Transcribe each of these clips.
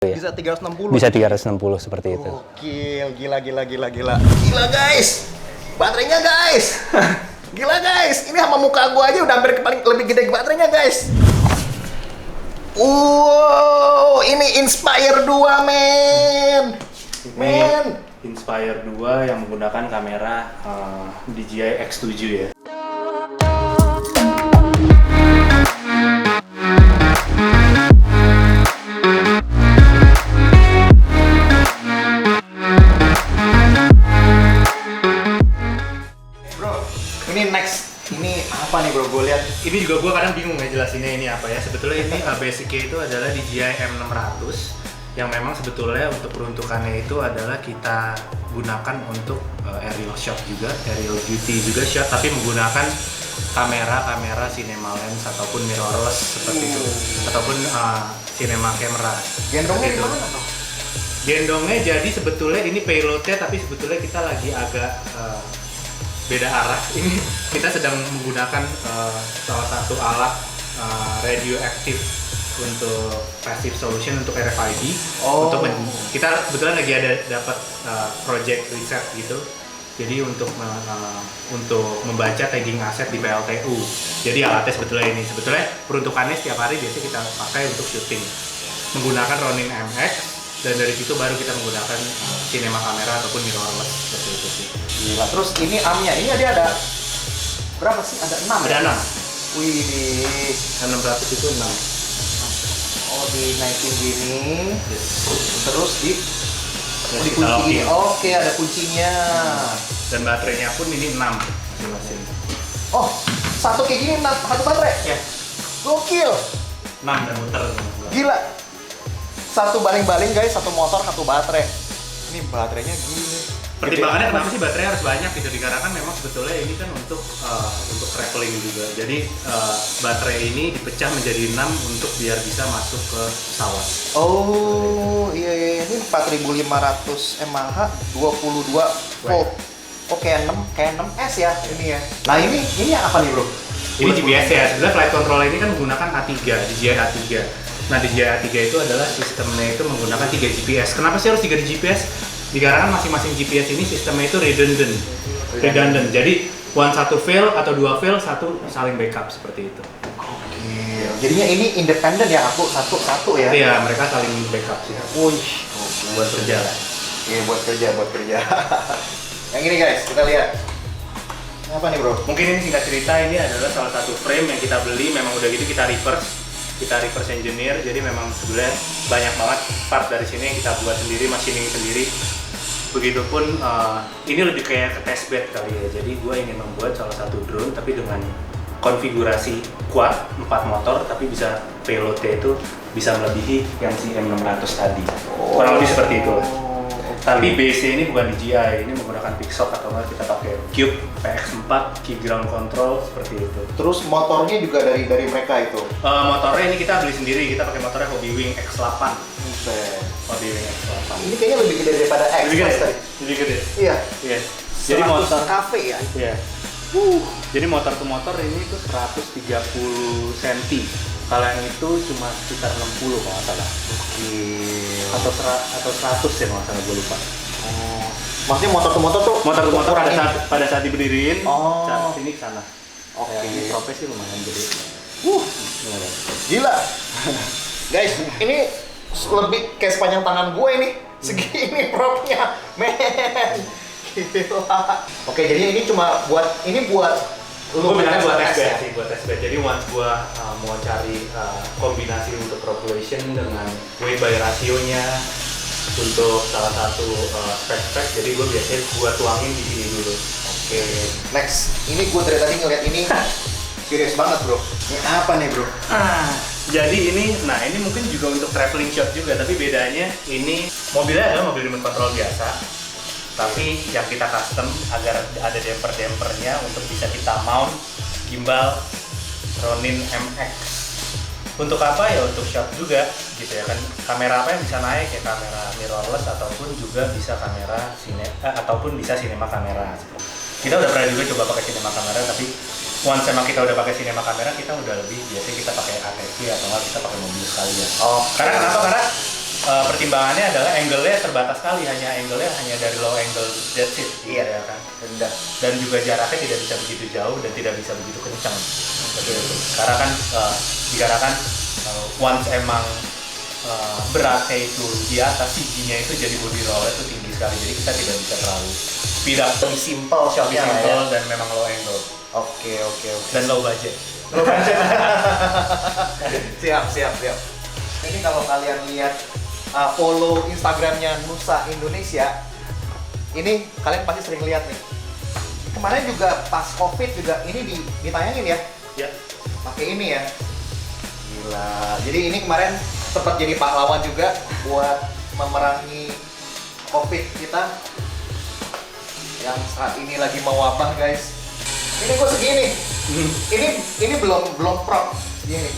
Ya. Bisa 360? Bisa 360 seperti itu. Gila. Gila guys, baterainya guys. Gila guys, ini sama muka gua aja udah hampir paling lebih gede baterainya guys. Wow, ini Inspire 2 men. Inspire 2 yang menggunakan kamera DJI X7 ya. Ini apa nih bro, gue lihat. Ini juga gue kadang bingung ngejelasinnya ini apa ya. Sebetulnya ini basicnya itu adalah DJI M600 yang memang sebetulnya untuk peruntukannya itu adalah kita gunakan untuk aerial shot juga, aerial duty juga shot, tapi menggunakan kamera cinema lens ataupun mirrorless seperti itu, ataupun cinema camera. Gendongnya di Gitu. mana bro? Gendongnya jadi sebetulnya ini payloadnya, tapi sebetulnya kita lagi agak beda arah. Ini kita sedang menggunakan salah satu alat radioaktif untuk passive solution untuk RFID. Kita kebetulan lagi ada dapat project riset gitu. Jadi untuk membaca tagging aset di PLTU. Jadi alatnya sebetulnya peruntukannya setiap hari biasanya kita pakai untuk syuting menggunakan Ronin MX. Dan dari situ baru kita menggunakan cinema kamera ataupun mirrorless seperti itu sih. Gila, terus ini AM-nya, ini dia ada berapa sih? Ada 6 Ada 6. Wih, di 600 itu 6. Oh, dinaikin gini. Terus Terus kita dikunci gini. locking. Oke, ada kuncinya. Dan baterainya pun ini 6 masing-masing. Oh, satu kayak gini, satu baterai? Ya, Gokil. 6 dan muter. Gila. Satu baling-baling guys, satu motor, satu baterai. Ini baterainya gini. Pertimbangannya kenapa sih baterai harus banyak gitu, dikarenakan memang sebetulnya ini kan untuk traveling juga. Jadi baterai ini dipecah menjadi 6 untuk biar bisa masuk ke pesawat. Oh, iya. Ini 4500 mAh, 22 volt. Oh, kayak 6S ya ini ya. Nah, ini apa nih, Bro? Ini GPS ya. Sebenarnya flight control ini kan menggunakan A3, DJI A3. Nah, DJI A3 itu adalah sistemnya itu menggunakan 3 GPS. Kenapa sih harus 3 GPS? Dikarenakan masing-masing GPS ini sistemnya itu redundant. Jadi satu fail atau 2 fail, satu saling backup seperti itu. Oke. Jadinya ini independen ya, aku satu ya. Iya, mereka saling backup sih. Wih, Buat kerja lah. Iya, buat kerja. Yang ini guys, kita lihat. Ini apa nih, Bro? Mungkin ini singkat cerita, ini adalah salah satu frame yang kita beli, memang udah gitu kita reverse engineer, jadi memang sebenarnya banyak banget part dari sini yang kita buat sendiri, machining sendiri. Begitupun ini lebih kayak ke test bed kali ya, jadi gue ingin membuat salah satu drone tapi dengan konfigurasi kuat, 4 motor, tapi bisa payloadnya itu bisa melebihi yang si M600 tadi. Kurang lebih seperti itu lah. Tapi base ini bukan DJI, ini menggunakan Pixoc atau nggak kita pakai Cube PX4 key ground control seperti itu. Terus motornya juga dari mereka itu. Motornya ini kita beli sendiri, kita pakai motornya Hobbywing X8. Buset. Hobbywing X8. Ini kayaknya lebih gede daripada X. Lebih gede. Iya. Iya. Jadi 100 motor cafe ya. Iya. Jadi motor ke motor ini tuh 130 cm. Kalau yang itu cuma sekitar 60 kalau nggak salah. Atau 100 ya kalau nggak salah, gue lupa. Oh. Maksudnya motor ke motor tuh Motor ke motor ukuran ini? pada saat diberdiriin, Oh. sini ke sana. Oke. Ya, ini profesi lumayan gede. Gila. Guys, ini lebih kayak sepanjang tangan gue ini. Segini propnya. Men. Gila. Oke, jadi ini cuma buat Gue minta buat tes test bed sih, buat test bed. Jadi once gue mau cari kombinasi untuk propulsion dengan weight by rasionya untuk salah satu spek-spek, jadi gue biasanya tuangin di sini dulu. Oke, next. Ini gue dari tadi ngeliat ini serius banget, Bro. Ini apa nih, Bro? Jadi ini mungkin juga untuk traveling shot juga, tapi bedanya ini mobilnya adalah mobil remote control biasa. Tapi yang kita custom agar ada damper-dampernya untuk bisa kita mount gimbal Ronin MX. Untuk apa ya? Untuk shot juga gitu ya kan. Kamera apa yang bisa naik ya, kamera mirrorless ataupun juga bisa kamera ataupun bisa cinema kamera. Kita udah pernah juga coba pakai cinema kamera, tapi once emang kita udah pakai cinema kamera, kita udah lebih biasanya kita pakai ATV atau nggak kita pakai mobil sekalian. Oh, Karena kenapa? Karena pertimbangannya adalah angle-nya terbatas sekali, angle-nya hanya dari low angle jet seat, Iya. ya kan. Rendah. Dan juga jaraknya tidak bisa begitu jauh dan tidak bisa begitu kencang. Seperti itu. Karena kan dikarenakan once emang beratnya itu di atas CG-nya itu jadi body roll itu tinggi sekali, jadi kita tidak bisa terlalu speed up. Lebih simple Lebih shotnya lah ya. simple dan memang low angle Oke. dan low budget. Siap. Ini kalau kalian lihat follow Instagramnya Nusa Indonesia, ini kalian pasti sering lihat nih. Kemarin juga pas COVID juga ini ditayangin ya, Ya. pakai ini ya. Gila. Jadi ini kemarin sempat jadi pahlawan juga buat memerangi COVID kita yang saat ini lagi mewabah, guys. Ini gue segini. Ini belum prop gini.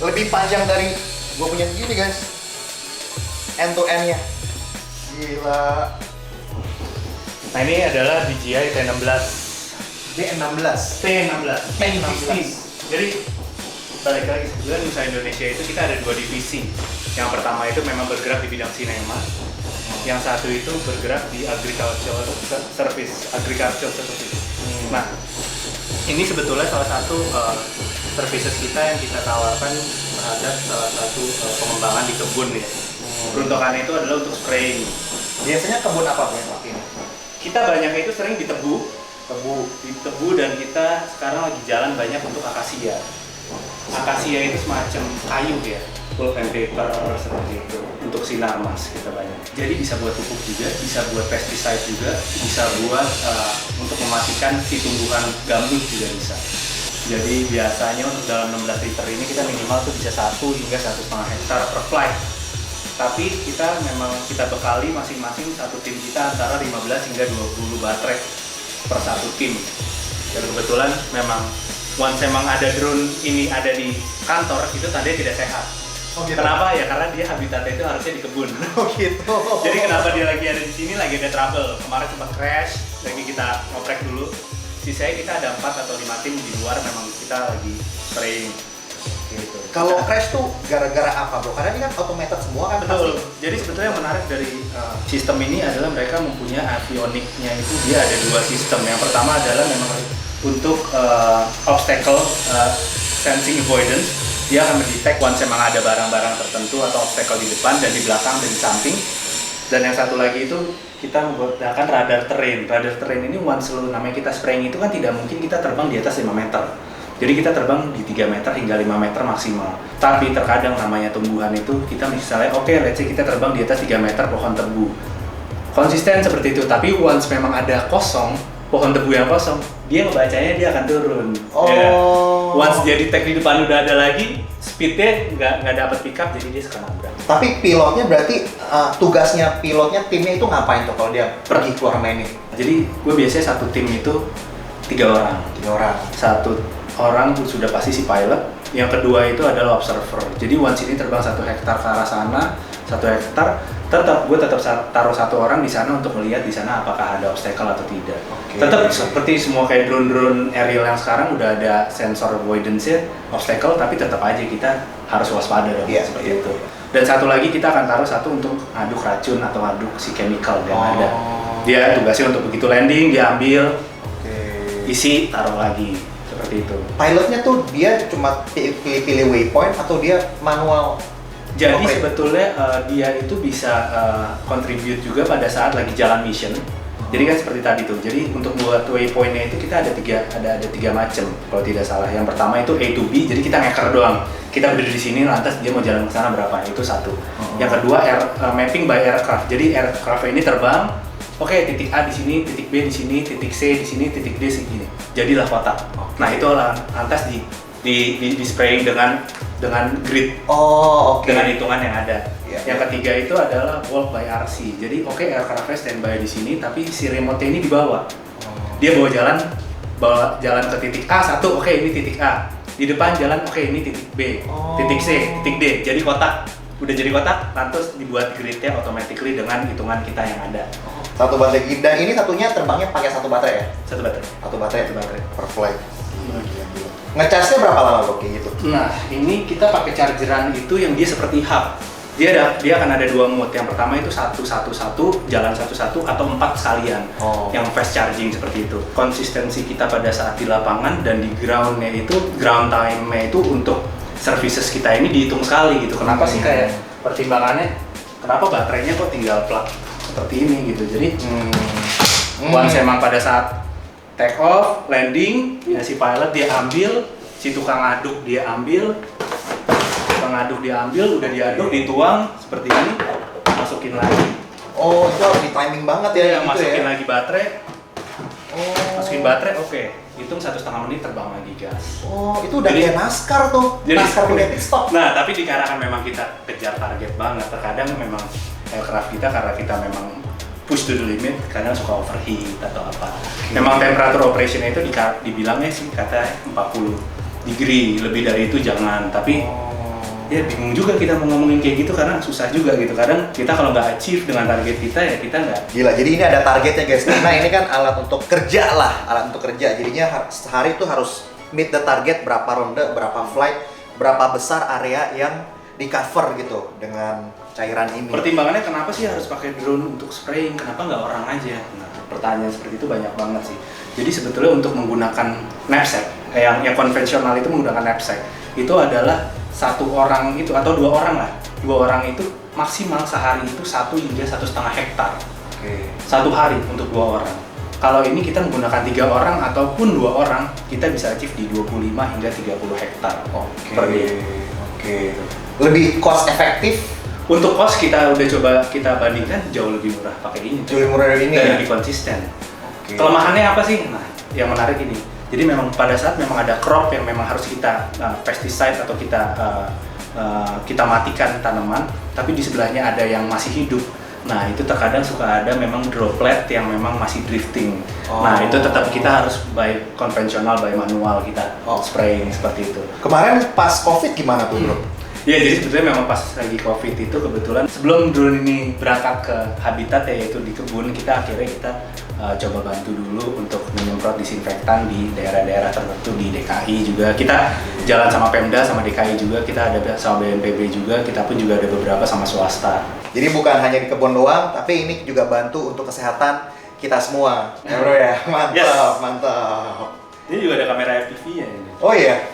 Lebih panjang dari gue punya segini, guys. End to end-nya. Gila. Nah ini adalah DJI T16. D16. T16. Jadi balik lagi sebenarnya Nusa Indonesia itu kita ada dua divisi. Yang pertama itu memang bergerak di bidang sinema. Yang satu itu bergerak di agricultural service. Nah, ini sebetulnya salah satu services kita yang kita tawarkan terhadap salah satu pengembangan di kebun ya. Peruntukannya itu adalah untuk spraying. Biasanya kebun apa yang pakai ini? Kita banyaknya itu sering di tebu dan kita sekarang lagi jalan banyak untuk akasia. Akasia itu semacam kayu ya, pulp and paper seperti itu untuk sinarmas kita banyak. Jadi bisa buat pupuk juga, bisa buat pesticide juga, bisa buat untuk mematikan si tumbuhan gambut juga bisa. Jadi biasanya untuk dalam 16 liter ini kita minimal tuh bisa 1 hingga 1,5 hektar per flight. Tapi kita memang kita bekali masing-masing satu tim kita antara 15 hingga 20 baterai per satu tim. Dan kebetulan memang once emang ada drone ini ada di kantor itu tandanya tidak sehat. Oh, gitu. Kenapa? Ya karena dia habitatnya itu harusnya di kebun. Oh gitu. Jadi kenapa dia lagi ada di sini lagi ada trouble. Kemarin sempat crash, lagi kita ngoprek dulu. Sisanya kita ada 4 atau 5 tim di luar memang kita lagi spraying. Gitu. Kalau crash tuh gara-gara apa, bro? Karena ini kan automated semua kan. Betul. Pasti. Jadi sebetulnya yang menarik dari sistem ini adalah mereka mempunyai avioniknya itu dia ada 2 sistem. Yang pertama adalah memang untuk obstacle sensing avoidance. Dia akan mendetek once memang ada barang-barang tertentu atau obstacle di depan dan di belakang dan di samping. Dan yang satu lagi itu kita menggunakan radar terrain. Radar terrain ini once namanya kita spraying itu kan tidak mungkin kita terbang di atas 5 meter. Jadi kita terbang di 3 meter hingga 5 meter maksimal. Tapi terkadang namanya tumbuhan itu kita misalnya let's say kita terbang di atas 3 meter pohon tebu. Konsisten seperti itu, tapi once memang ada kosong, pohon tebu yang kosong, dia ngebacanya dia akan turun. Oh. Ya. Once dia detect di depan udah ada lagi, speednya nggak dapat pick up, jadi dia suka nabrak. Tapi pilotnya berarti tugasnya pilotnya timnya itu ngapain tuh kalau dia pergi keluar main ini? Jadi gue biasanya satu tim itu 3 orang. 3 orang. Satu orang sudah pasti si pilot, yang kedua itu adalah observer. Jadi once ini terbang 1 hektar ke arah sana, 1 hektar, gue tetap taruh 1 orang di sana untuk melihat di sana apakah ada obstacle atau tidak. Okay. Tetap seperti semua kayak drone aerial yang sekarang udah ada sensor avoidance obstacle, tapi tetap aja kita harus waspada dong, seperti itu. Dan satu lagi kita akan taruh satu untuk ngaduk racun atau ngaduk si chemical yang ada. Dia tugasnya untuk begitu landing dia ambil, isi taruh lagi. Seperti itu. Pilotnya tuh dia cuma pilih-pilih waypoint atau dia manual? Jadi sebetulnya dia itu bisa contribute juga pada saat lagi jalan mission. Jadi kan seperti tadi tuh. Jadi untuk buat waypointnya itu kita ada tiga macam kalau tidak salah. Yang pertama itu A to B. Jadi kita ngeker doang. Kita berdiri di sini lantas dia mau jalan ke sana berapa? Itu satu. Yang kedua mapping by aircraft. Jadi aircraft ini terbang. Oke, titik A di sini, titik B di sini, titik C di sini, titik D segini. Jadilah kotak. Nah itu lantas di spraying dengan grid. Dengan hitungan yang ada. Yang ketiga itu adalah walk by RC. Jadi aircraftnya standby di sini, tapi si remote-nya ini dibawa. Dia bawa jalan ke titik A satu. Ini titik A. Di depan jalan ini titik B, titik C, titik D. Jadi kotak. Udah jadi kotak, lantas dibuat gridnya automatically dengan hitungan kita yang ada. Satu baterai. Dan ini satunya terbangnya pakai 1 baterai ya? Satu baterai per flight. Ngecasnya berapa lama bro kayak gitu? Nah, ini kita pakai chargeran itu yang dia seperti hub. Dia akan ada 2 mode. Yang pertama itu 1-1-1, jalan 1-1 atau 4 sekalian. Yang fast charging seperti itu. Konsistensi kita pada saat di lapangan dan di ground time-nya itu untuk services kita ini dihitung sekali gitu. Kenapa sih kayak pertimbangannya? Kenapa baterainya kok tinggal plug seperti ini gitu. Jadi once emang pada saat take off, landing, ya si pilot dia ambil, si tukang aduk dia ambil, udah diaduk, dituang seperti ini, masukin lagi. Oh, itu harus di timing banget ya, gitu masukin ya? lagi baterai. Oh. Masukin baterai, oke. Hitung 1,5 menit terbang lagi gas. Oh, itu udah kayak NASCAR tuh. NASCAR udah pit stop. Nah, tapi dikarenakan memang kita kejar target banget, terkadang memang aircraft kita karena kita memang push to the limit, kadang suka overheat atau apa. Memang temperatur operationnya itu dibilangnya sih kata 40 degree, lebih dari itu jangan. Tapi ya bingung juga kita mau ngomongin kayak gitu karena susah juga gitu. Kadang kita kalau nggak achieve dengan target kita ya kita nggak. Gila, jadi ini ada targetnya guys. Nah ini kan alat untuk kerja lah, alat untuk kerja. Jadinya sehari itu harus meet the target, berapa ronde, berapa flight, berapa besar area yang di cover gitu dengan cairan ini. Pertimbangannya kenapa sih harus pakai drone untuk spraying? Kenapa nggak orang aja? Nah, pertanyaan seperti itu banyak banget sih. Jadi sebetulnya untuk menggunakan knapsack, yang konvensional itu menggunakan knapsack, itu adalah 1 orang itu atau 2 orang lah. 2 orang itu maksimal sehari itu 1 hingga 1,5 hektar. Satu hari untuk 2 orang. Kalau ini kita menggunakan 3 orang ataupun 2 orang, kita bisa achieve di 25 hingga 30 hektar per day. Lebih cost efektif. Untuk cost kita udah coba kita bandingkan jauh lebih murah pakai ini. Jauh lebih murah dari ini dan ya? lebih konsisten. Kelemahannya apa sih? Nah, yang menarik ini. Jadi memang pada saat memang ada crop yang memang harus kita pesticide atau kita matikan tanaman, tapi di sebelahnya ada yang masih hidup. Nah, itu terkadang suka ada memang droplet yang memang masih drifting. Nah, itu tetap kita harus by konvensional, by manual kita spraying seperti itu. Kemarin pas COVID gimana tuh bro? Ya, jadi sebetulnya memang pas lagi COVID itu kebetulan sebelum drone ini berangkat ke habitat yaitu di kebun, kita akhirnya kita coba bantu dulu untuk menyemprot disinfektan di daerah-daerah tertentu di DKI juga. Kita jalan sama Pemda, sama DKI juga, kita ada sama BNPB juga, kita pun juga ada beberapa sama swasta. Jadi bukan hanya di kebun doang, tapi ini juga bantu untuk kesehatan kita semua. Ya bro ya, mantap, mantap. Ini juga ada kamera FPV ya ini. Oh iya?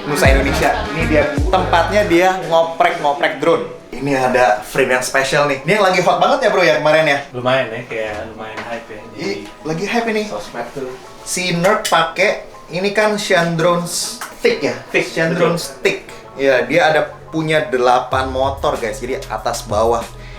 Nusa Indonesia. Ini dia tempatnya, dia ngoprek drone. Ini ada frame yang spesial nih. Ini yang lagi hot banget ya bro ya kemarin ya? Lumayan ya, kayak lumayan hype ya. Lagi hype ini. Sosmed tuh. Si Nerd pakai ini kan Chandron Stick ya? Chandron Stick. Ya, dia ada punya 8 motor guys. Jadi atas bawah.